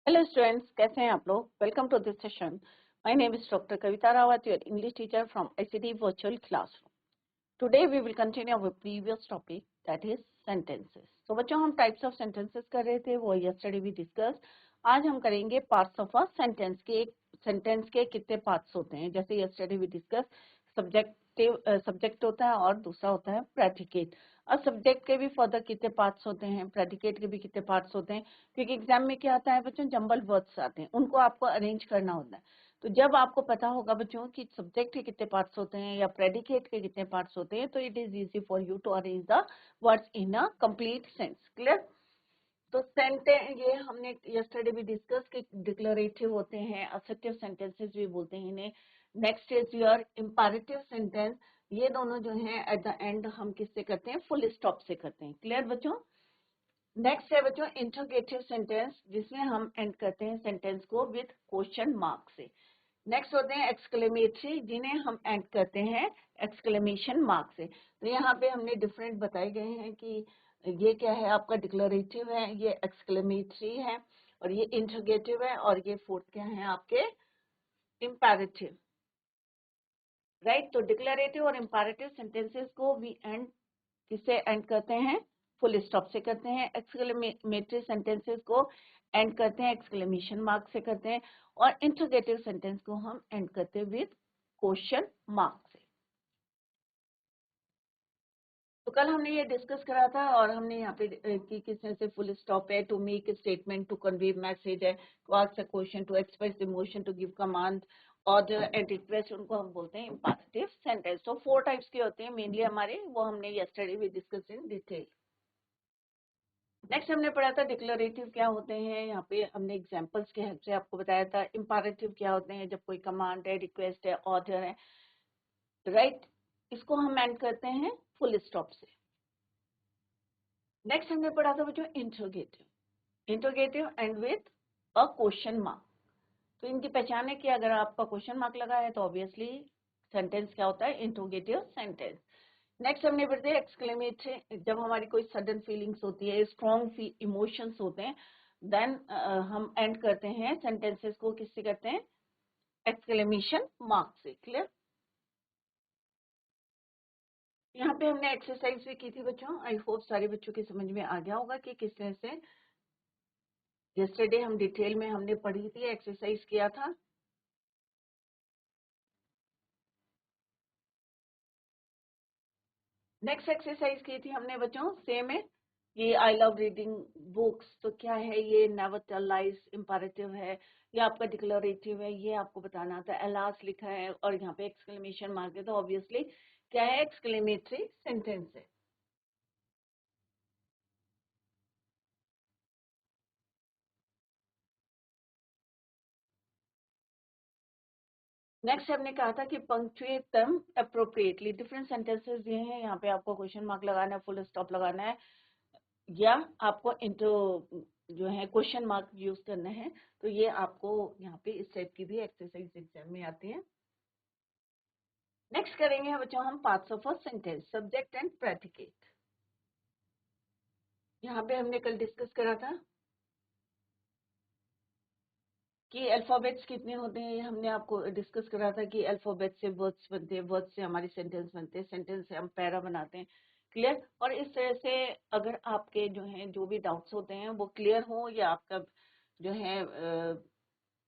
Hello students, कैसे हैं आप लोग। Welcome to this session. My name is doctor Kavita Rawat, your English teacher from ICT virtual classroom. Today we will continue our previous topic, that is sentences. तो बच्चों, हम types of sentences कर रहे थे, वो यस्टरडे वी डिस्कस। आज हम करेंगे पार्ट्स ऑफ अ सेंटेंस के। सेंटेंस के कितने पार्ट्स होते हैं, जैसे यस्टरडे वी डिस्कस सब्जेक्ट होता है और दूसरा होता है प्रेडिकेट। और सब्जेक्ट के भी फर्दर कितने पार्ट्स होते हैं, प्रेडिकेट के भी कितने पार्ट्स होते हैं, क्योंकि एग्जाम में क्या आता है बच्चों, जंबल वर्ड्स आते हैं, उनको आपको अरेंज करना होता है। तो जब आपको पता होगा बच्चों कि सब्जेक्ट के कितने पार्ट्स होते हैं या प्रेडिकेट के कितने पार्ट्स होते हैं, तो it is easy for you to arrange the words in a complete sense. Clear. तो सेंटेंस ये हमने यस्टरडे भी डिस्कस कि डिक्लेरेटिव होते हैं, असर्टिव सेंटेंसेस भी बोलते हैं इन्हें। Next is your imperative sentence. ये दोनों जो हैं एट द एंड हम किससे करते हैं, फुल स्टॉप से करते हैं। क्लियर बच्चों। नेक्स्ट है बच्चों इंटरोगेटिव सेंटेंस, जिसमें हम एंड करते हैं सेंटेंस को विद क्वेश्चन मार्क से। नेक्स्ट होते हैं एक्सक्लेमेटरी, जिन्हें हम एंड करते हैं एक्सक्लेमेशन मार्क से। तो यहाँ पे हमने डिफरेंट बताए गए हैं कि ये क्या है, आपका डिक्लेरेटिव है, ये एक्सक्लेमेटरी है, और ये इंटरोगेटिव है, और ये फोर्थ क्या है आपके इंपैरेटिव। राइट। तो डिक्लेरेटिव और इंपैरेटिव सेंटेंसेस को वी एंड किससे एंड करते हैं, फुल स्टॉप से करते हैं। एक्सक्लेमेटरी सेंटेंसेस को एंड करते हैं एक्सक्लेमेशन मार्क से करते हैं, और इंटरोगेटिव सेंटेंस को हम एंड करते हैं विद क्वेश्चन मार्क से। तो कल हमने ये डिस्कस करा था, और हमने यहाँ पे कि किस तरह से फुल स्टॉप है, to make statement, to convey message है, to ask a question, to express emotion, to give command, order and request, उनको हम बोलते हैं इंपैरेटिव सेंटेंस। तो 4 टाइप्स के होते हैं मेनली हमारे, वो हमने यस्टरडे भी डिस्कस इन डिटेल। नेक्स्ट हमने पढ़ा था डिक्लेरेटिव क्या होते हैं, यहाँ पे हमने एग्जांपल्स के हेल्प से आपको बताया था। इंपैरेटिव क्या होते हैं, जब कोई कमांड है, रिक्वेस्ट है, ऑर्डर है, राइट, इसको हम एंड करते हैं फुल स्टॉप से। नेक्स्ट हमने पढ़ा था बच्चों interrogative. Interrogative and with a question mark. तो इनकी पहचान है कि अगर आपका क्वेश्चन मार्क लगा है तो ऑब्वियसली सेंटेंस क्या होता है, इंट्रोगेटिव सेंटेंस। नेक्स्ट हमने पढ़ते हैं एक्सक्लेमेटरी, जब हमारी कोई सडन फीलिंग्स होती है, स्ट्रॉन्ग इमोशंस होते हैं, देन हम एंड करते हैं सेंटेंसेस को किससे करते हैं, एक्सक्लेमेशन मार्क से। क्लियर। यहाँ पे हमने एक्सरसाइज भी की थी बच्चों, आई होप सारे बच्चों के समझ में आ गया होगा कि किस तरह से यस्टरडे हम डिटेल में हमने पढ़ी थी, एक्सरसाइज किया था। नेक्स्ट एक्सरसाइज की थी हमने बच्चों, सेम है, ये आई लव रीडिंग बुक्स। तो क्या है ये, नेवर टेल लाइज इंपैरेटिव है, ये आपका डिक्लेरेटिव है, ये आपको बताना था। एलास लिखा है और यहाँ पे एक्सक्लेमेशन मार्क है, तो ऑब्वियसली क्या है, एक्सक्लेमेटरी सेंटेंस है। नेक्स्ट हमने कहा था कि punctuate them appropriately. Different sentences दिए हैं, यहाँ पे आपको क्वेश्चन मार्क लगाना है, फुल स्टॉप लगाना है, या आपको इंटो जो है क्वेश्चन मार्क यूज करना है। तो ये आपको यहाँ पे इस टाइप की भी एक्सरसाइज एग्जाम में आती है। नेक्स्ट करेंगे बच्चों हम parts of a sentence, subject and predicate. यहाँ पे हमने कल डिस्कस करा था कि अल्फाबेट्स कितने होते हैं, ये हमने आपको डिस्कस करा था कि अल्फाबेट से वर्ड्स बनते हैं, वर्ड्स से हमारी सेंटेंस बनते हैं, सेंटेंस से हम पैरा बनाते हैं। क्लियर। और इस तरह से अगर आपके जो है जो भी डाउट्स होते हैं वो क्लियर हो, या आपका जो है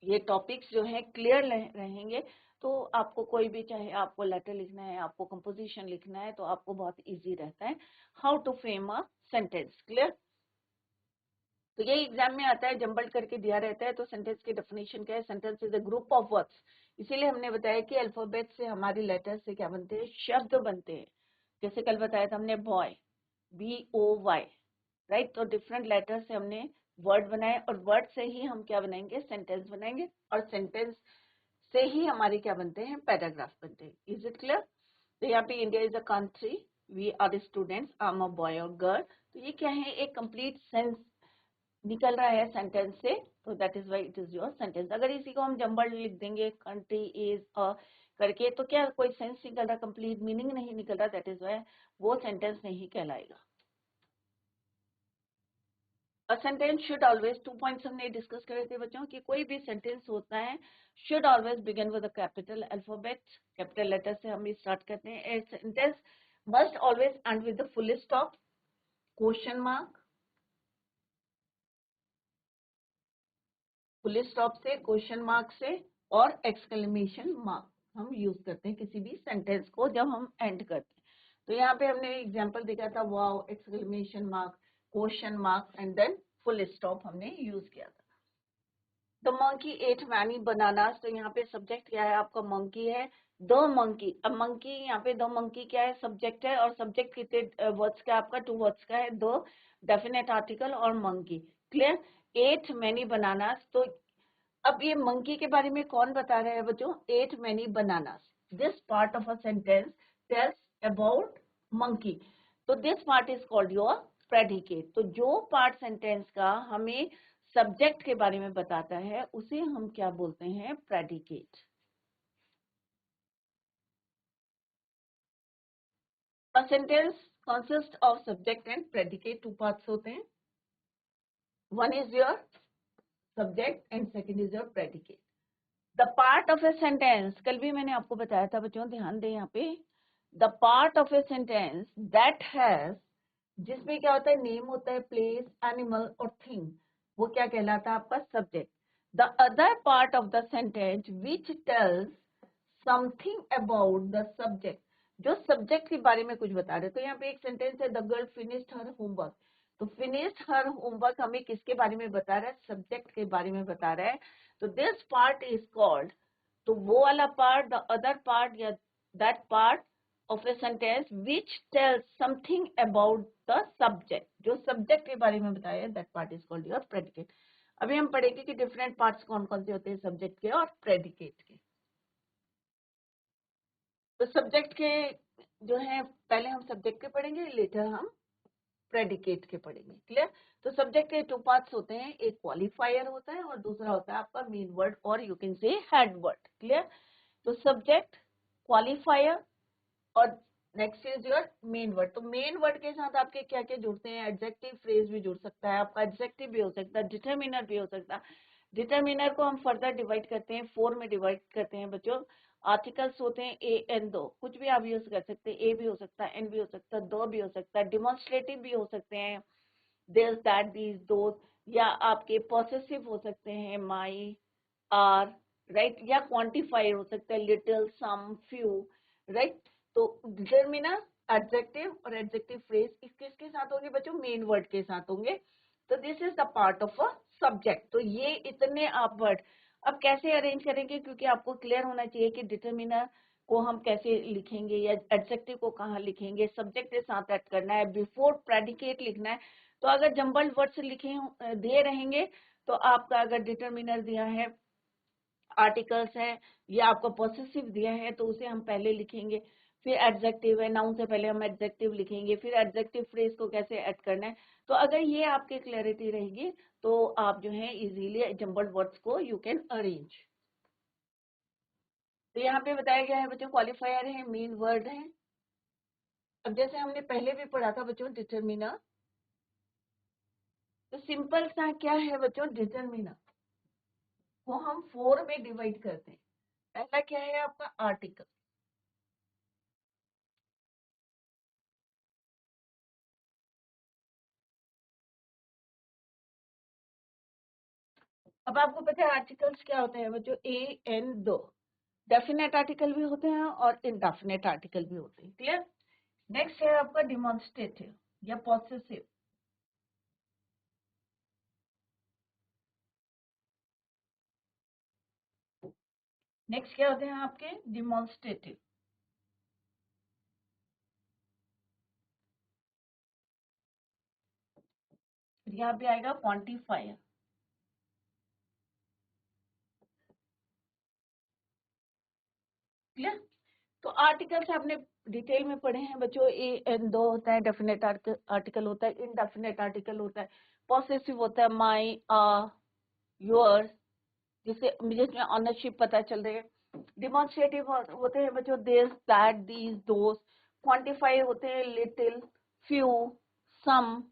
ये टॉपिक्स जो है क्लियर रहेंगे, तो आपको कोई भी, चाहे आपको लेटर लिखना है, आपको कंपोजिशन लिखना है, तो आपको बहुत इजी रहता है how to frame a sentence. Clear. तो ये एग्जाम में आता है, जंबल करके दिया रहता है। तो सेंटेंस की डेफिनेशन क्या है, sentence is a group of words. इसीलिए हमने बताया कि अल्फाबेट से हमारी लेटर से क्या बनते हैं, शब्द बनते हैं। जैसे कल बताया था हमने बॉय, BOY, राइट। तो डिफरेंट लेटर से हमने वर्ड बनाए, और वर्ड से ही हम क्या बनाएंगे, सेंटेंस बनाएंगे, और सेंटेंस से ही हमारे क्या बनते हैं, पैराग्राफ बनते हैं। Is it clear. तो यहाँ पे India is a country, we are students, I am a boy और गर्ल। तो ये क्या है, एक कंप्लीट सेंस निकल रहा है सेंटेंस से, तो that is why it is your sentence. अगर इसी को हम जंबल लिख देंगे, कंट्री इज अ करके, तो क्या कोई सेंस निकल रहा, कंप्लीट मीनिंग नहीं निकल रहा, दैट इज वाई वो सेंटेंस नहीं कहलाएगा। A sentence should always, 2 points हमने डिस्कस करे थे बच्चों कि कोई भी सेंटेंस होता है should always begin with a capital alphabet, capital letter से हम स्टार्ट करते हैं. A sentence must always end with the full stop, question mark, full stop से, क्वेश्चन मार्क से और एक्सक्लेमेशन मार्क हम यूज करते हैं किसी भी सेंटेंस को जब हम एंड करते हैं. तो यहाँ पे हमने एग्जांपल देखा था, wow, exclamation mark, question mark and then full stop हमने यूज किया था. The monkey ate many bananas, तो यहाँ पे सब्जेक्ट क्या है आपका, मंकी है. द मंकी, अब मंकी यहाँ पे द मंकी क्या है, सब्जेक्ट है, और सब्जेक्ट कितने वर्ड्स का आपका, 2 वर्ड्स का है, द डेफिनेट आर्टिकल और monkey. Clear. Eight many bananas, तो अब ये मंकी के बारे में कौन बता रहा है बच्चों, ate many bananas. This part of a sentence tells about monkey, तो this part is called your predicate. तो जो पार्ट सेंटेंस का हमें सब्जेक्ट के बारे में बताता है उसे हम क्या बोलते हैं, predicate. A sentence consist of subject and predicate, 2 parts होते हैं. One is your subject and second is your predicate. The part of a sentence, कल भी मैंने आपको बताया था बच्चों, ध्यान दें यहाँ पे. The part of a sentence that has, जिसमें क्या होता है, नेम होता है, प्लेस, एनिमल और थिंग, वो क्या कहलाता है आपका subject. The other part of the sentence which tells something about the subject, जो सब्जेक्ट के बारे में कुछ बता रहे. तो यहाँ पे एक सेंटेंस है, the girl finished her homework. तो फिनिश्ड हर होमवर्क हमें किसके बारे में बता रहा है, सब्जेक्ट के बारे में बता रहा है. तो दिस पार्ट इज कॉल्ड, तो वो वाला पार्ट, द अदर पार्ट या that part of a sentence which tells something about the subject, जो सब्जेक्ट के बारे में बताया है, that part is called your predicate. अभी हम पढ़ेंगे कि डिफरेंट पार्ट्स कौन कौन से होते हैं सब्जेक्ट के और प्रेडिकेट के. तो सब्जेक्ट के जो है, पहले हम सब्जेक्ट के पढ़ेंगे, लेटर हम प्रेडिकेट के पढ़ेंगे. क्लियर. तो सब्जेक्ट के 2 पार्ट्स होते हैं, एक क्वालिफायर होता है और दूसरा होता है आपका मेन वर्ड और you can say head word. Clear. तो सब्जेक्ट, क्वालिफायर और next is your main word. तो मेन वर्ड के साथ आपके क्या क्या जुड़ते हैं, एडजेक्टिव फ्रेज भी जुड़ सकता है आपका, एडजेक्टिव भी हो सकता है, डिटरमिनर भी हो सकता है. डिटरमिनर को हम फर्दर डिवाइड करते हैं, 4 में डिवाइड करते हैं बच्चों. आर्टिकल्स होते हैं ए एन दो, कुछ भी आप यूज कर सकते हैं, ए भी हो सकता है, एन भी हो सकता है, दो भी हो सकता है, डिमॉन्स्ट्रेटिव भी हो सकते हैं, दिस दैट दीज दोज, या आपके पॉसेसिव हो सकते हैं, माई, आर, राइट, या क्वांटिफायर हो सकता है, लिटिल, सम, फ्यू, राइट. तो डिटरमिनर, एडजेक्टिव और एडजेक्टिव फ्रेज किसके साथ होंगे बच्चों, मेन वर्ड के साथ होंगे. तो this is the part of a subject. तो ये इतने आप वर्ड अब कैसे अरेंज करेंगे, क्योंकि आपको क्लियर होना चाहिए कि डिटरमिनर को हम कैसे लिखेंगे या एडजेक्टिव को कहाँ लिखेंगे, सब्जेक्ट के साथ ऐड करना है, बिफोर प्रेडिकेट लिखना है. तो अगर जंबल्ड वर्ड्स लिखे दे रहेंगे, तो आपका अगर डिटरमिनर दिया है, आर्टिकल्स है, या आपको पॉसेसिव दिया है, तो उसे हम पहले लिखेंगे. फिर एडजेक्टिव है, नाउन से पहले हम एडजेक्टिव लिखेंगे, फिर एडजेक्टिव फ्रेज को कैसे ऐड करना है. तो अगर ये आपके क्लैरिटी रहेगी तो आप जो है इजीली जंबल्ड वर्ड्स को यू कैन अरेंज. तो यहाँ पे बताया गया है बच्चों, क्वालिफायर है, मेन वर्ड है. अब जैसे हमने पहले भी पढ़ा था बच्चों डिटरमिनर, तो सिंपल सा क्या है बच्चों, डिटरमिनर को हम 4 में डिवाइड करते हैं. पहला क्या है आपका, आर्टिकल. अब आपको पता है आर्टिकल्स क्या होते हैं बच्चों, ए एन दो. डेफिनेट आर्टिकल भी होते हैं और इनडेफिनेट आर्टिकल भी होते हैं. क्लियर. नेक्स्ट है आपका डिमॉन्स्ट्रेटिव या पॉसेसिव. नेक्स्ट क्या होते हैं आपके, डिमॉन्स्ट्रेटिव. यहाँ पे आएगा क्वांटिफायर. क्लियर. तो आर्टिकल्स आपने डिटेल में पढ़े हैं बच्चों, ए एन दो होता है, डेफिनेट आर्टिकल होता है, इनडेफिनेट आर्टिकल होता है, पॉसेसिव होता है, माई, योर्स, जिसमें ऑनरशिप पता चल रही है. डिमॉन्स्ट्रेटिव होते हैं बच्चों, this that these those. Quantify होते हैं, लिटिल, फ्यू, सम,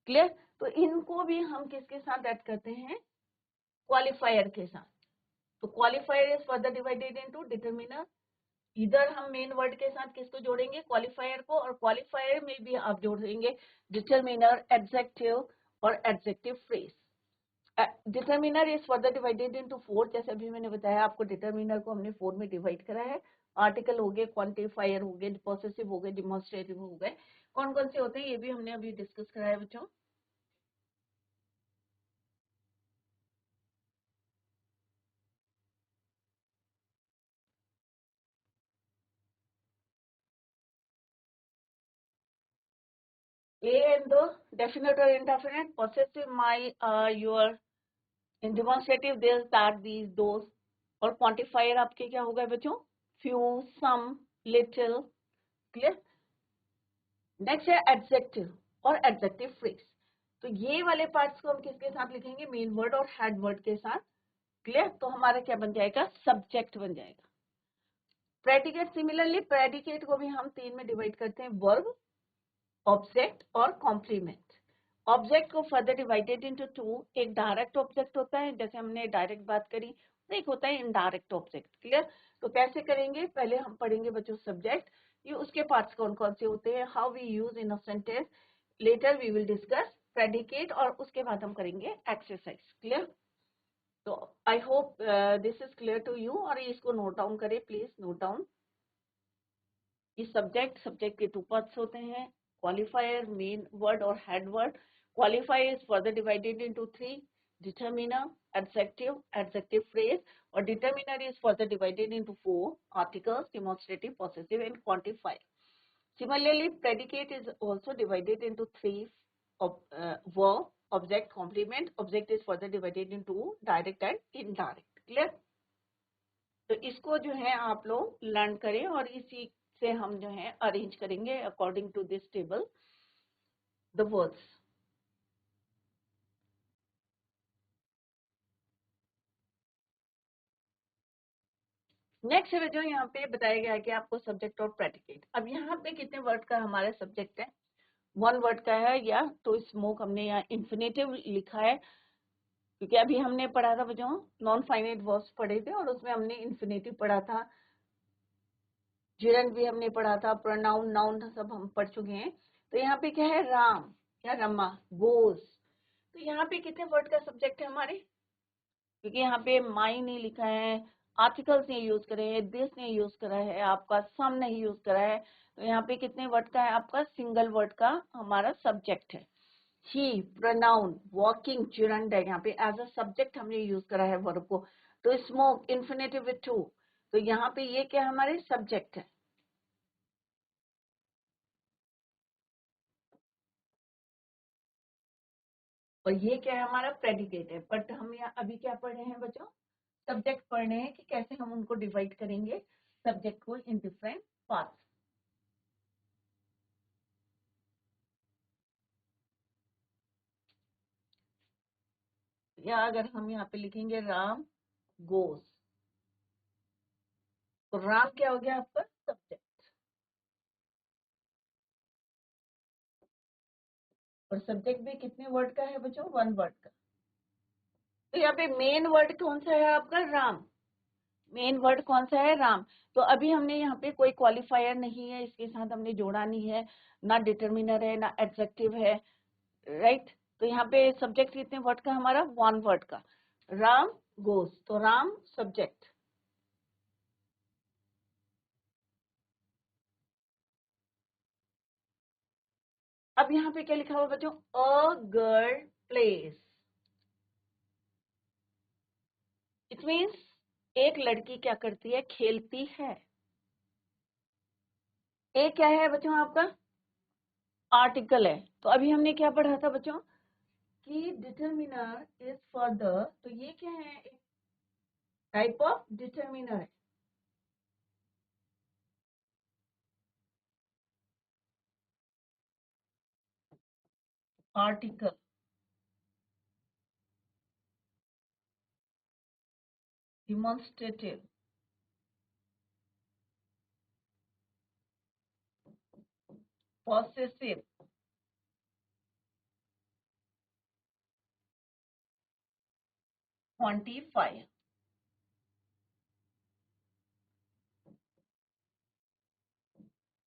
क्लियर? तो इनको भी हम किसके साथ ऐड करते हैं? क्वालिफायर के साथ। तो qualifier is further divided into determiner. इधर हम मेन वर्ड के साथ किसको जोड़ेंगे? क्वालिफायर को, और क्वालिफायर में भी आप जोड़ेंगे डिटरमिनर, एडजेक्टिव और adjective phrase. Determiner is further divided into 4। जैसे अभी मैंने बताया आपको, डिटरमिनर को हमने 4 में डिवाइड करा है। आर्टिकल हो गए, क्वांटिफायर हो गए, पॉसेसिव हो गए, डिमॉन्स्ट्रेटिव हो गए। कौन कौन से होते हैं ये भी हमने अभी डिस्कस करा है बच्चों। A and the definite or indefinite, possessive, my, your, in demonstrative this, that, these, those, और quantifier आपके क्या होगा बच्चों? few, some, little। Clear? Next है एडजेक्टिव और एडजेक्टिव फ्रेज। तो ये वाले पार्ट्स को हम किसके साथ लिखेंगे? मेन वर्ड और हेड वर्ड के साथ। क्लियर? तो हमारा क्या बन जाएगा? सब्जेक्ट बन जाएगा। प्रेडिकेट, सिमिलरली प्रेडिकेट को भी हम 3 में डिवाइड करते हैं, वर्ब, ऑब्जेक्ट और कॉम्प्लीमेंट। ऑब्जेक्ट को फर्दर डिवाइडेड इनटू 2। एक डायरेक्ट ऑब्जेक्ट होता है, जैसे हमने डायरेक्ट बात करी, एक होता है इनडायरेक्ट ऑब्जेक्ट। क्लियर? तो कैसे करेंगे? पहले हम पढ़ेंगे बच्चों सब्जेक्ट, ये उसके पार्ट्स कौन कौन से होते हैं, how we use in a sentence. Later we will discuss predicate, और उसके बाद हम करेंगे एक्सरसाइज। क्लियर? तो I hope this is clear to you. और इसको नोट डाउन करें, प्लीज नोट डाउन। ये सब्जेक्ट के 2 पार्ट्स होते हैं, क्वालिफायर, मेन वर्ड और head word. Qualifier is further divided into 3, determiner, adjective, adjective phrase, और determiner is further divided into 4, articles, demonstrative, possessive and quantifier. Similarly, predicate is also divided into 3, verb, object, complement. Object is further divided into direct and indirect. Clear? तो इसको जो है आप लोग learn करें, और इसी से हम जो है अरेंज करेंगे according to this table the words. Next है जो यहाँ पे बताया गया है कि आपको सब्जेक्ट और प्रेडिकेट। अब यहाँ पे कितने वर्ड का हमारा सब्जेक्ट है? 1 वर्ड का है। या तो स्मोक हमने यहाँ इन्फिनेटिव लिखा है, क्योंकि अभी हमने पढ़ा था बच्चों, नॉन फाइनाइट वर्ब्स पढ़े थे, और उसमें हमने इन्फिनेटिव पढ़ा था, जिरंड भी हमने पढ़ा था, प्रोनाउन, नाउन सब हम पढ़ चुके हैं। तो यहाँ पे क्या है? राम या रमा, गोज। तो यहाँ पे कितने वर्ड का सब्जेक्ट है हमारे? क्योंकि यहाँ पे माई नहीं लिखा है, आर्टिकल्स नहीं यूज करे हैं, दिस नहीं यूज करा है, आपका सम नहीं यूज करा है। तो यहाँ पे कितने वर्ड का है? आपका सिंगल वर्ड का हमारा सब्जेक्ट है। ही, प्रोनाउन, वॉकिंग, जिरंड है, यहाँ पे एज अ सब्जेक्ट हमने यूज करा है वर्ब को। तो स्मोक, इन्फिनेटिव विद टू। तो यहाँ पे ये क्या हमारे सब्जेक्ट है, और ये क्या है? हमारा प्रेडिकेट है। बट हम यहाँ अभी क्या पढ़ रहे हैं बच्चों? सब्जेक्ट पढ़ रहे हैं कि कैसे हम उनको डिवाइड करेंगे, सब्जेक्ट को इन डिफरेंट पार्ट्स। या अगर हम यहाँ पे लिखेंगे राम गोस, तो राम क्या हो गया आपका? सब्जेक्ट। और सब्जेक्ट भी कितने वर्ड का है बच्चों? 1 वर्ड का। तो यहाँ पे मेन वर्ड कौन सा है आपका? राम। मेन वर्ड कौन सा है? राम। तो अभी हमने यहाँ पे कोई क्वालिफायर नहीं है, इसके साथ हमने जोड़ा नहीं है, ना डिटर्मिनर है, ना एडजेक्टिव है, राइट? तो यहाँ पे सब्जेक्ट कितने वर्ड का? हमारा 1 वर्ड का, राम गोस। तो राम सब्जेक्ट। अब यहाँ पे क्या लिखा हुआ बच्चों? A girl place. It means एक लड़की क्या करती है? खेलती है। ए क्या है बच्चों आपका? आर्टिकल है। तो अभी हमने क्या पढ़ा था बच्चों कि डिटरमिनर इज फर्दर, तो ये क्या है? टाइप ऑफ डिटरमिनर है। Article, demonstrative, possessive, quantifier.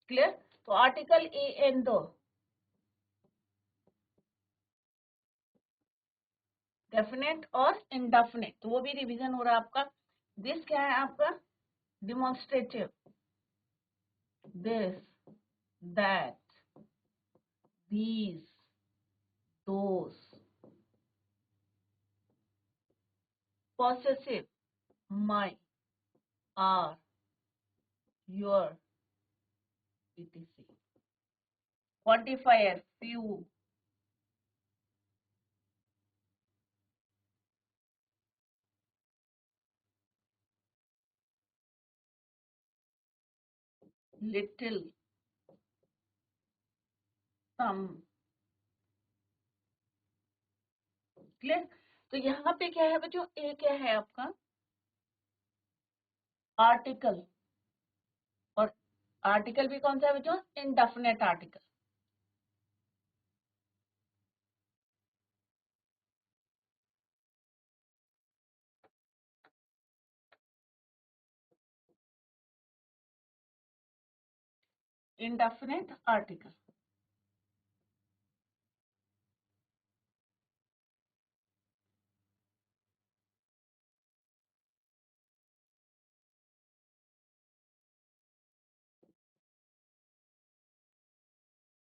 Clear? तो आर्टिकल ए एन दो, डेफिनेट और इनडेफिनेट, तो वो भी रिवीजन हो रहा है आपका। दिस क्या है आपका? Demonstrative, this, that, these, those. Possessive, my, are, your, etc. Quantifier, few, little, some. Clear? तो यहाँ पे क्या है बच्चों? ए क्या है आपका? आर्टिकल। और आर्टिकल भी कौन सा है बच्चों? Indefinite article. Indefinite article.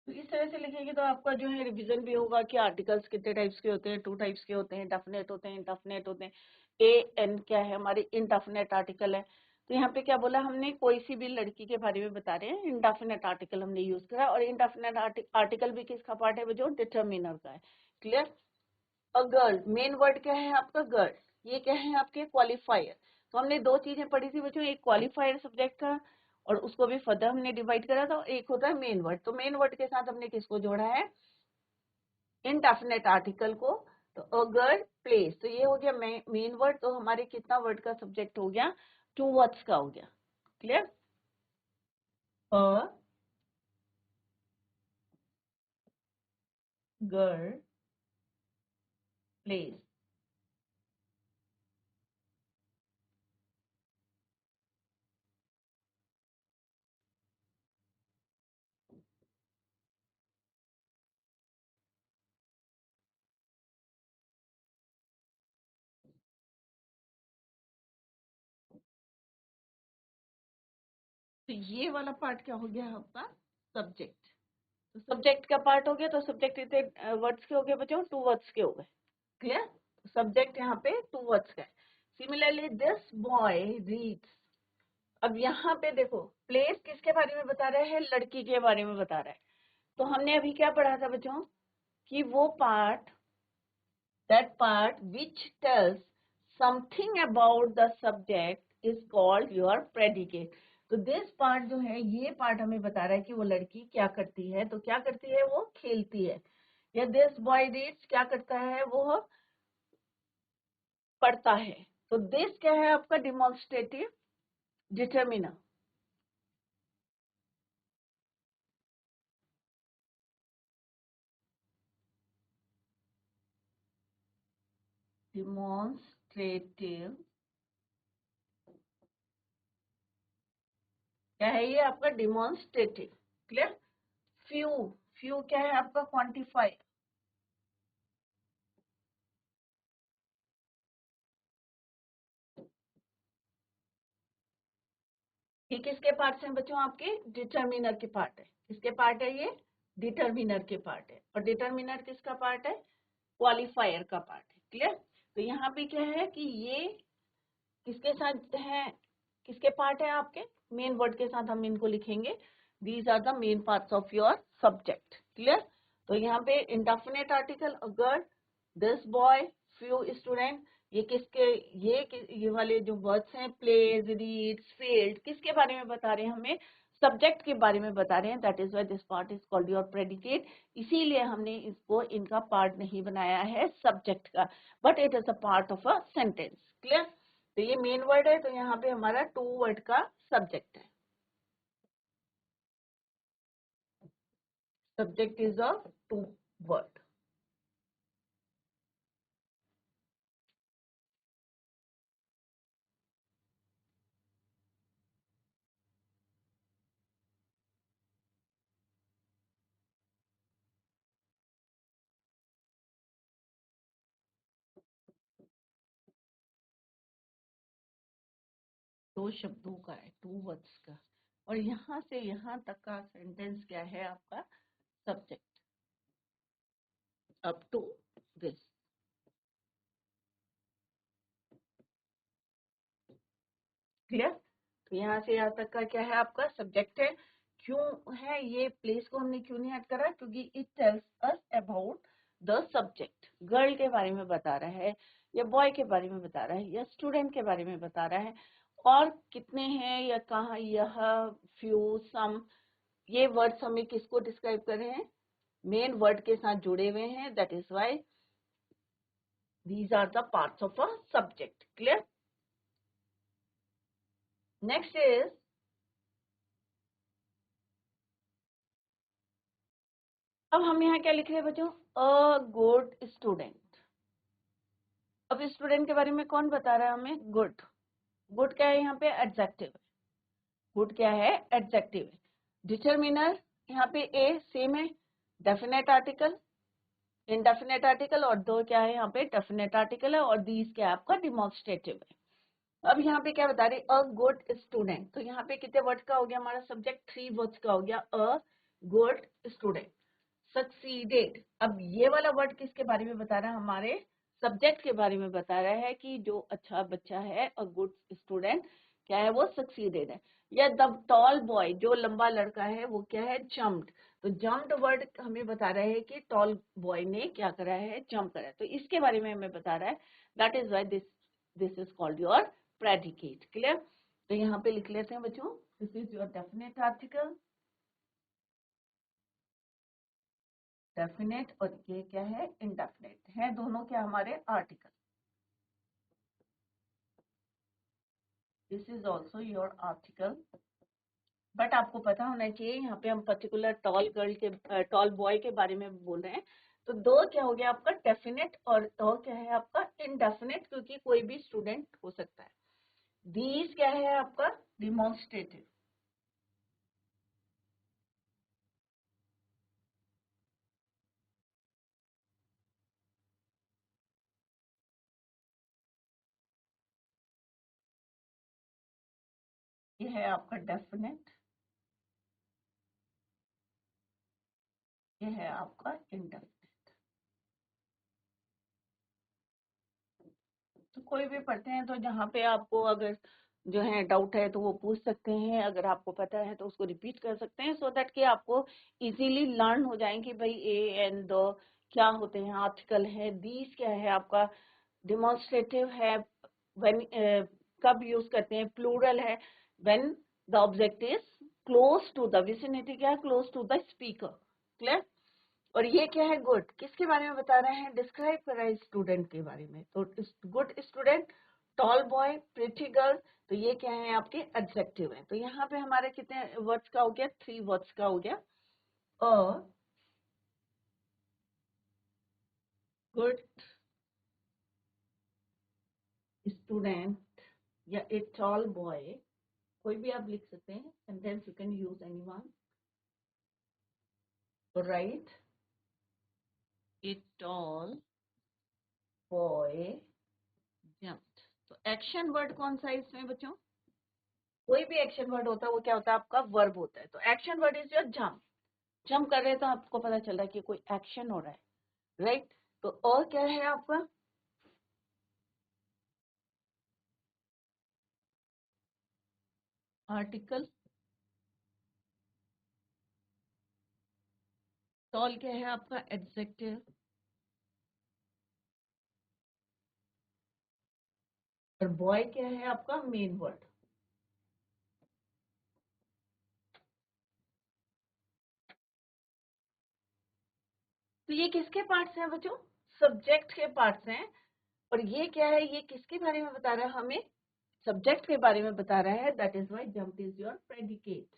तो इस तरह से लिखेंगे तो आपका जो है रिवीजन भी होगा कि आर्टिकल्स कितने टाइप्स के होते हैं। 2 टाइप्स के होते हैं, डेफिनेट होते हैं, इनडेफिनेट होते हैं। ए एन क्या है? हमारे इनडेफिनेट आर्टिकल है। तो यहाँ पे क्या बोला हमने? कोई सी भी लड़की के बारे में बता रहे हैं, इनडेफिनेट आर्टिकल हमने यूज करा। और इनडेफिनेट आर्टिकल भी किसका पार्ट है? जो डिटर्मिनर का है। Clear? A girl, main word क्या है आपका? गर्ल। ये क्या है आपके? क्वालिफायर। तो हमने 2 चीजें पढ़ी थी बच्चों, एक क्वालिफायर सब्जेक्ट का और उसको भी फर्दर हमने डिवाइड करा था। एक होता है मेन वर्ड। तो मेन वर्ड के साथ हमने किसको जोड़ा है? इनडेफिनेट आर्टिकल को। तो अ गर्ल प्लेस, तो ये हो गया मेन वर्ड। तो हमारे कितना वर्ड का सब्जेक्ट हो गया? 2 वर्ड्स का हो गया। क्लियर? A girl place. तो ये वाला पार्ट क्या हो गया आपका? सब्जेक्ट। तो सब्जेक्ट का पार्ट हो गया। तो सब्जेक्ट इतने वर्ड्स के हो गए बच्चों? 2 वर्ड्स के हो गए। क्लियर? सब्जेक्ट यहाँ पे 2 वर्ड्स का है। Similarly this boy reads. अब यहाँ पे देखो, प्लेस किसके बारे में बता रहा है? लड़की के बारे में बता रहा है। तो हमने अभी क्या पढ़ा था बच्चों? कि वो part, that part which tells something about the subject is called your predicate. तो दिस पार्ट जो है, ये पार्ट हमें बता रहा है कि वो लड़की क्या करती है। तो क्या करती है? वो खेलती है। या दिस बॉय रीड्स क्या करता है? वो पढ़ता है। तो दिस क्या है आपका? Demonstrative determiner. डिमॉन्स्ट्रेटिव क्या है? ये आपका डिमॉन्स्ट्रेटिव। क्लियर? फ्यू, फ्यू क्या है आपका? क्वांटिफाई। ये किसके पार्ट हैं बच्चों? आपके डिटर्मिनर के पार्ट है। किसके पार्ट है ये? डिटर्मिनर के पार्ट है। और डिटर्मिनर किसका पार्ट है? क्वालिफायर का पार्ट है। क्लियर? तो यहाँ पे क्या है कि ये किसके साथ है? किसके पार्ट है आपके? मेन वर्ड के साथ हम इनको लिखेंगे। These are the main parts of your subject. Clear? तो यहाँ पे इंडेफिनेट आर्टिकल अगर, दिस बॉय, फ्यू स्टूडेंट, ये किसके, ये वाले जो वर्ड्स हैं, प्लेज, रीड्स, फील्ड, किसके बारे में बता रहे हैं? हमें सब्जेक्ट के बारे में बता रहे हैं। That is why this part is called your predicate. इसीलिए हमने इसको इनका पार्ट नहीं बनाया है सब्जेक्ट का, but it is a part of a sentence. Clear? तो ये मेन वर्ड है। तो यहाँ पे हमारा 2 वर्ड का सब्जेक्ट है। Subject is of 2 word. 2 शब्दों का है, 2 वर्ड्स का, और यहाँ से यहाँ तक का सेंटेंस क्या है आपका subject, up to this. Clear? तो यहाँ से यहाँ तक का क्या है आपका सब्जेक्ट है। क्यों है ये प्लेस को हमने क्यों नहीं ऐड करा? क्योंकि it tells us about the subject. Girl के बारे में बता रहा है, या बॉय के बारे में बता रहा है, या स्टूडेंट के बारे में बता रहा है, और कितने हैं या कहाँ, यह, फ्यू, सम, ये वर्ड्स हमें किसको डिस्क्राइब कर रहे हैं? मेन वर्ड के साथ जुड़े हुए हैं, that is why these are the parts of a subject. Clear? Next is, अब हम यहाँ क्या लिख रहे हैं बच्चों? A good student. अब स्टूडेंट के बारे में कौन बता रहा है हमें? गुड। गुड क्या है यहाँ पे? एडजेक्टिव है। गुड क्या है? एडजेक्टिव है। डिटरमिनर यहाँ पे ए सेम है, डेफिनेट आर्टिकल, इनडेफिनेट आर्टिकल, और दो क्या है यहाँ पे? डेफिनेट आर्टिकल है, और दीज क्या है आपका? डिमॉन्स्ट्रेटिव है। अब यहाँ पे क्या बता रहे? अ गुड स्टूडेंट। तो यहाँ पे कितने वर्ड का हो गया हमारा सब्जेक्ट? 3 वर्ड्स का हो गया, अ गुड स्टूडेंट। सक्सीडेड, अब ये वाला वर्ड किसके बारे में बता रहा है? हमारे सब्जेक्ट के बारे में बता रहा है कि जो अच्छा बच्चा है, अ गुड स्टूडेंट क्या है? वो सक्सीडेड है। या द टॉल बॉय, जो लंबा लड़का है, वो क्या है? जम्प्ड। तो जम्प्ड वर्ड हमें बता रहा है कि टॉल बॉय ने क्या करा है? जंप करा है। तो इसके बारे में हमें बता रहा है, that is why this is called your predicate. Clear? तो यहाँ पे लिख लेते हैं बच्चों, this is your definite article, definite, और ये क्या है? इंडेफिनेट है। दोनों क्या हमारे? Article. This is also your article. But आपको पता होना चाहिए, यहाँ पे हम पर्टिकुलर टॉल गर्ल के, टॉल बॉय के बारे में बोल रहे हैं। तो दो क्या हो गया आपका? डेफिनेट, और दो क्या है आपका? इनडेफिनेट, क्योंकि कोई भी स्टूडेंट हो सकता है। दीज क्या है आपका? डिमॉन्स्ट्रेटिव। ये है आपका डेफिनेट, ये है आपका इंडेफिनेट। तो कोई भी पढ़ते हैं तो जहाँ पे आपको अगर जो है डाउट है तो वो पूछ सकते हैं, अगर आपको पता है तो उसको रिपीट कर सकते हैं, सो दैट कि आपको इजीली लर्न हो जाए कि भाई ए एंड द क्या होते हैं। आर्टिकल है, दीज क्या है आपका? डिमॉन्स्ट्रेटिव है, व्हेन कब यूज करते हैं? प्लूरल है, when the object is close to the vicinity, क्या? Close to the speaker. Clear? और ये क्या है? गुड, किसके बारे में बता रहे हैं? डिस्क्राइब कर रहा है स्टूडेंट के बारे में। तो good student, tall boy, pretty girl, तो ये क्या है? आपके एडजेक्टिव है। तो यहाँ पे हमारे कितने वर्ड्स का हो गया? 3 वर्ड्स का हो गया। अ गुड स्टूडेंट या ए टॉल बॉय, कोई भी आप लिख सकते हैं sentence, you can use anyone. Right, a tall boy jumped. तो एक्शन वर्ड कौन सा है इसमें बच्चों? कोई भी एक्शन वर्ड होता है वो क्या होता है? आपका वर्ब होता है। तो action word is your jump. Jump कर रहे हैं तो आपको पता चल रहा है कि कोई एक्शन हो रहा है, राइट? तो और क्या है आपका? आर्टिकल। टॉल क्या है आपका? एडजेक्टिव। और बॉय क्या है आपका? Main word. तो ये किसके पार्ट्स हैं बच्चों? सब्जेक्ट के पार्ट्स हैं। और ये क्या है? ये किसके बारे में बता रहा है हमें? सब्जेक्ट के बारे में बता रहा है, that is why jump is your predicate.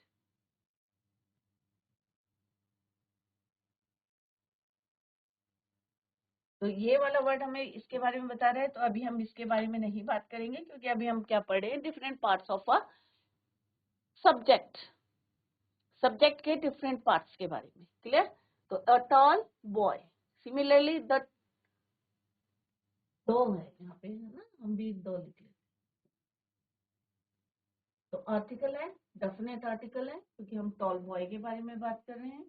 तो ये वाला वर्ड हमें इसके बारे में बता रहा है, तो अभी हम इसके बारे में नहीं बात करेंगे, क्योंकि अभी हम क्या पढ़े? Different parts of a subject. Subject के डिफरेंट पार्ट्स के बारे में। क्लियर? तो a tall boy, similarly the, दो है यहाँ पे, है ना? हम भी दो लिख लेते तो आर्टिकल है, डेफिनेट आर्टिकल है, क्योंकि हम टॉल बॉय के बारे में बात कर रहे हैं।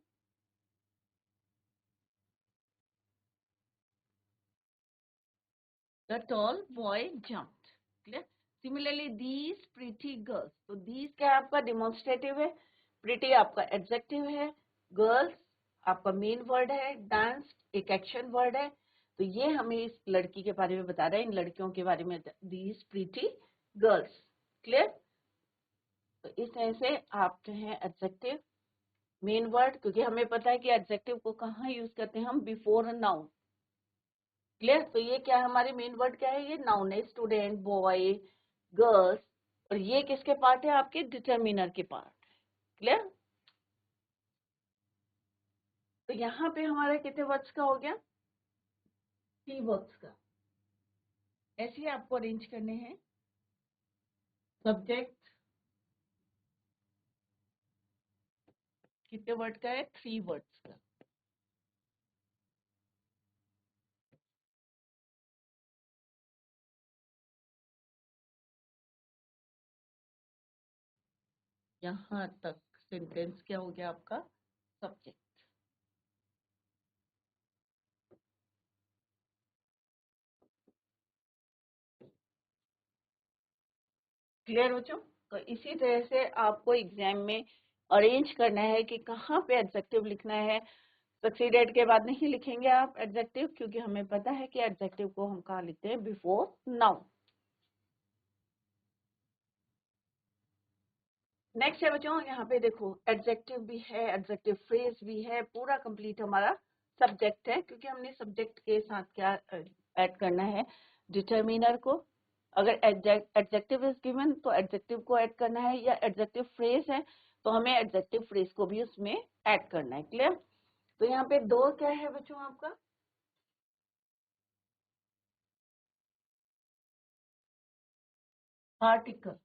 The tall boy jumped. Clear? Similarly, these pretty girls. तो these क्या आपका डिमोन्स्ट्रेटिव है, pretty आपका एडजेक्टिव है, गर्ल्स आपका मेन वर्ड है, डांस एक एक्शन वर्ड है। तो ये हमें इस लड़की के बारे में बता रहा है, इन लड़कियों के बारे में, these pretty girls. क्लियर? तो इस तरह से आप जो है एडजेक्टिव मेन वर्ड, क्योंकि हमें पता है कि एडजेक्टिव को कहाँ यूज करते हैं हम, बिफोर नाउन। क्लियर? तो ये क्या हमारे मेन वर्ड क्या है, ये नाउन है, स्टूडेंट, बॉय, गर्ल्स, और ये किसके पार्ट है, आपके डिटर्मिनर के पार्ट। क्लियर? तो यहाँ पे हमारे कितने वर्ड्स का हो गया, 3 वर्ड्स का। ऐसे ही आपको अरेंज करने हैं, सब्जेक्ट कितने वर्ड का है, 3 वर्ड्स का। यहाँ तक सेंटेंस क्या हो गया आपका, सब्जेक्ट। क्लियर बच्चों? तो इसी तरह से आपको एग्जाम में अरेंज करना है कि कहाँ पे एडजेक्टिव लिखना है। सक्सीडेड के बाद नहीं लिखेंगे आप एडजेक्टिव, क्योंकि हमें पता है कि एडजेक्टिव को हम कहाँ लिखते हैं, बिफोर नाउन। नेक्स्ट है बच्चों, यहाँ पे देखो एडजेक्टिव भी है, एडजेक्टिव फ्रेज भी है, पूरा कंप्लीट हमारा सब्जेक्ट है, क्योंकि हमने सब्जेक्ट के साथ क्या ऐड करना है, डिटर्मिनर को। अगर एडजेक्टिव इज गिवन तो एडजेक्टिव को ऐड करना है, या एडजेक्टिव फ्रेज है तो हमें एडजेक्टिव फ्रेज को भी उसमें ऐड करना है। क्लियर? तो यहाँ पे 2 क्या है बच्चों आपका, आर्टिकल।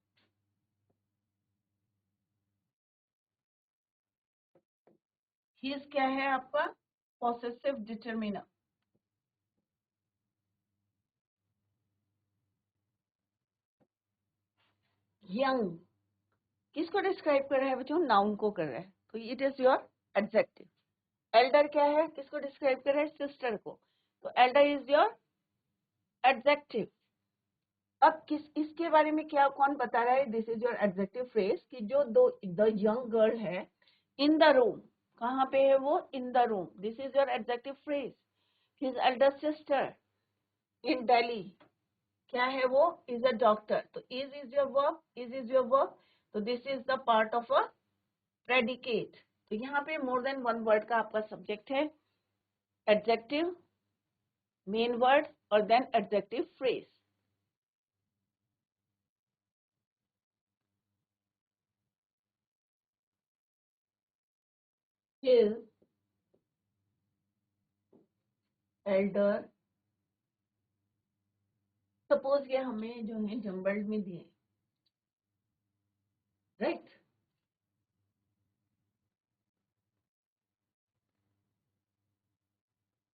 हिज क्या है आपका, पॉसेसिव डिटर्मिनर। यंग किसको डिस्क्राइब कर रहा है बच्चों, नाउन को कर रहा है, तो it is your adjective. Elder क्या है, किसको डिस्क्राइब कर रहा है, सिस्टर को, तो एल्डर इज योर एडजेक्टिव। अब किस इसके बारे में क्या कौन बता रहा है, this is your adjective phrase, कि जो दो द यंग गर्ल है इन द रूम, कहाँ पे है वो, in the room, this is your adjective phrase. His elder sister in Delhi, क्या है वो, इज अ डॉक्टर, तो is your verb, is your verb, तो this is the part of a predicate. तो यहाँ पे मोर देन 1 वर्ड का आपका सब्जेक्ट है, एडजेक्टिव, मेन वर्ड, और then adjective phrase. His elder, suppose ये हमें जो है जम्बल्ड में दिए, right,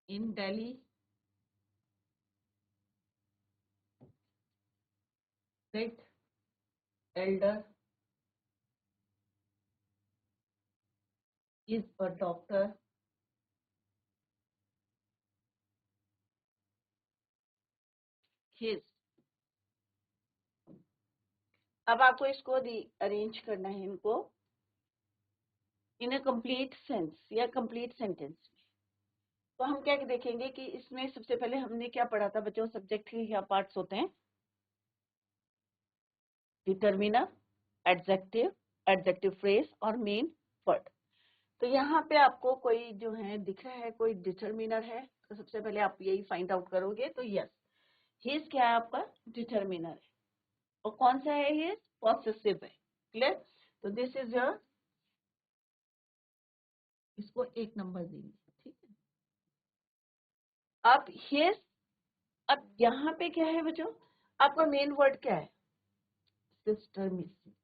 in Delhi, right, elder is a doctor, his. अब आपको इसको अरेंज करना है इनको इन अ कंप्लीट सेंस या कंप्लीट सेंटेंस। तो हम क्या देखेंगे कि इसमें सबसे पहले हमने क्या पढ़ा था बच्चों, सब्जेक्ट के क्या पार्ट्स होते हैं, डिटर्मिनर, एडजेक्टिव, एडजेक्टिव फ्रेज और मेन वर्ड। तो यहाँ पे आपको कोई जो है दिख रहा है, कोई डिटर्मिनर है, तो सबसे पहले आप यही फाइंड आउट करोगे, तो यस, हिज क्या है आपका, डिटर्मिनर है, और कौन सा है, हिज पॉसेसिव है। क्लियर? तो दिस इज योर, इसको 1 नंबर देंगे, ठीक है। अब हिज, अब यहाँ पे क्या है बच्चों, आपका मेन वर्ड क्या है, sister missing,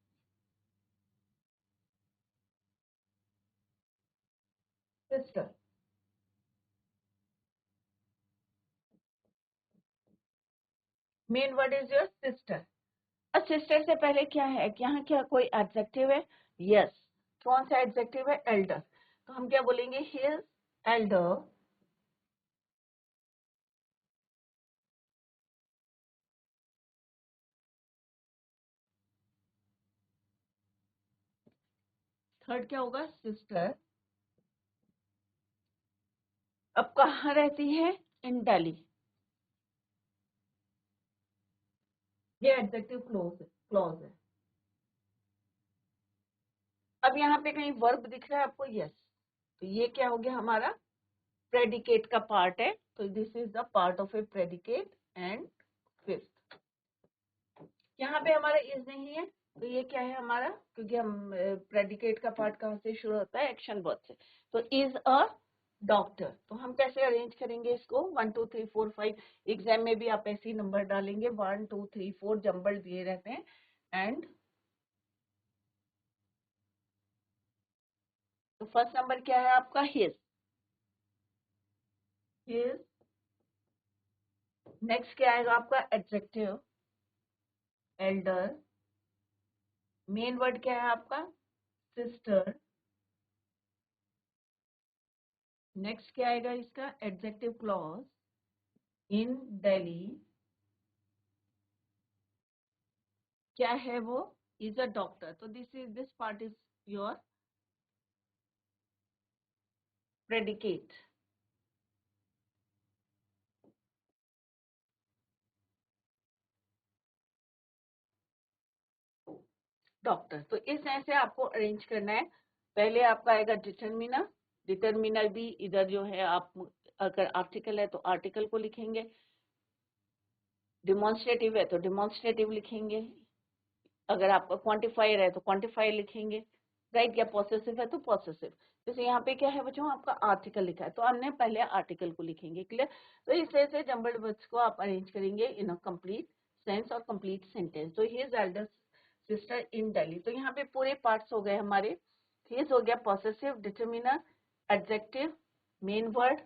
sister, main word is your sister. Sister से पहले क्या है, यहाँ क्या कोई एडजेक्टिव है? यस। कौन सा एडजेक्टिव है? एल्डर। तो हम क्या बोलेंगे? हिज एल्डर थर्ड क्या होगा? सिस्टर अब कहाँ रहती है? इन दिल्ली। ये एडजेक्टिव क्लॉज है। अब यहाँ पे कहीं वर्ब दिख रहा है आपको? यस। तो ये क्या हो गया हमारा? प्रेडिकेट का पार्ट है। तो this is the part of A predicate. And fifth, यहाँ पे हमारा इज नहीं है, तो ये क्या है हमारा? क्योंकि हम प्रेडिकेट का पार्ट कहाँ से शुरू होता है? एक्शन वर्ब से। तो इज अ डॉक्टर। तो हम कैसे अरेंज करेंगे इसको? 1 2 3 4 5। एग्जाम में भी आप ऐसे ही नंबर डालेंगे, 1 2 3 4 जंबल दिए रहते हैं। एंड तो फर्स्ट नंबर क्या है आपका? हिज। हिज। नेक्स्ट क्या आएगा आपका? Adjective Elder. मेन वर्ड क्या है आपका? सिस्टर। नेक्स्ट क्या आएगा इसका? Adjective clause in Delhi. क्या है वो? Is a doctor. तो this part is your predicate. Doctor. तो इस तरह से आपको अरेंज करना है। पहले आपका आएगा डिटरमिनर। डिटरमिनर भी इधर जो है, आप अगर आर्टिकल है तो आर्टिकल को लिखेंगे, डिमॉन्स्ट्रेटिव है तो डिमॉन्स्ट्रेटिव लिखेंगे, अगर आपका क्वांटिफायर है तो क्वांटिफायर लिखेंगे, राइट? या पॉसेसिव है तो पॉसेसिव। जैसे यहाँ पे क्या है बच्चों? आपका आर्टिकल लिखा है, तो हमने पहले आर्टिकल को लिखेंगे। क्लियर? तो इस तरह से जम्बल्ड वर्ड्स को आप अरेंज करेंगे इन अ कंप्लीट सेंस और कंप्लीट सेंटेंस। तो his elder sister in Delhi. तो यहाँ पे पूरे पार्ट्स हो गए हमारे। हिज हो गया possessive, determiner, adjective, main word,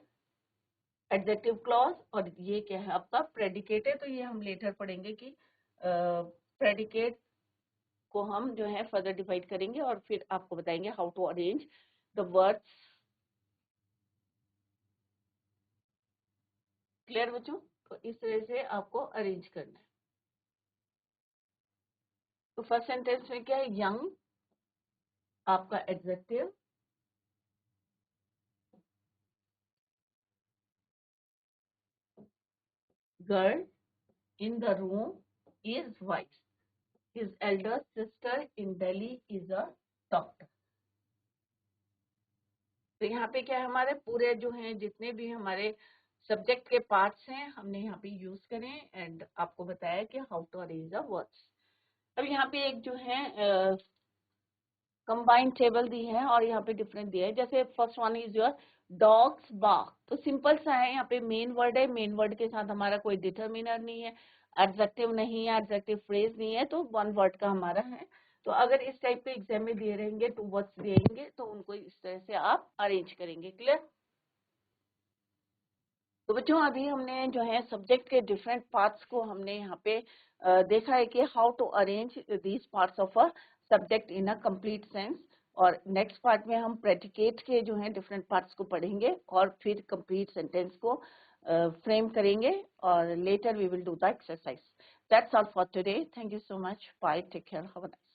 adjective clause, और ये क्या है आपका? प्रेडिकेट है। तो ये हम लेटर पढ़ेंगे कि प्रेडिकेट को हम जो है फर्दर डिवाइड करेंगे और फिर आपको बताएंगे how to arrange the words. Clear बच्चों? तो इस तरह से आपको अरेंज करना है। तो फर्स्ट सेंटेंस में क्या है? यंग आपका adjective, girl in the room is wife, his elder sister in Delhi is a doctor. तो यहाँ पे क्या है? हमारे पूरे जो हैं जितने भी हमारे सब्जेक्ट के पार्ट्स हैं हमने यहाँ पे यूज करें एंड आपको बताया कि how to arrange the words. अब यहाँ पे एक जो है कंबाइंड टेबल दी है और यहाँ पे डिफरेंट दिया है। जैसे first one is your dogs bark. तो सिंपल सा है, यहाँ पे मेन वर्ड है, मेन वर्ड के साथ हमारा कोई डिटरमिनर नहीं है, एडजेक्टिव नहीं है, एडजेक्टिव फ्रेज नहीं है, तो वन वर्ड का हमारा है। तो अगर इस टाइप के एग्जाम में दिए रहेंगे, टू वर्ड्स दिएंगे, तो उनको इस तरह से आप अरेंज करेंगे। क्लियर? तो बच्चों अभी हमने जो है सब्जेक्ट के डिफरेंट पार्ट्स को हमने यहाँ पे देखा है कि how to arrange these parts of a subject in a complete sense. और नेक्स्ट पार्ट में हम प्रेडिकेट के जो है डिफरेंट पार्ट्स को पढ़ेंगे और फिर कंप्लीट सेंटेंस को फ्रेम करेंगे और later we will do the exercise. That's all for today. Thank you so much. Bye. Take care. Have a nice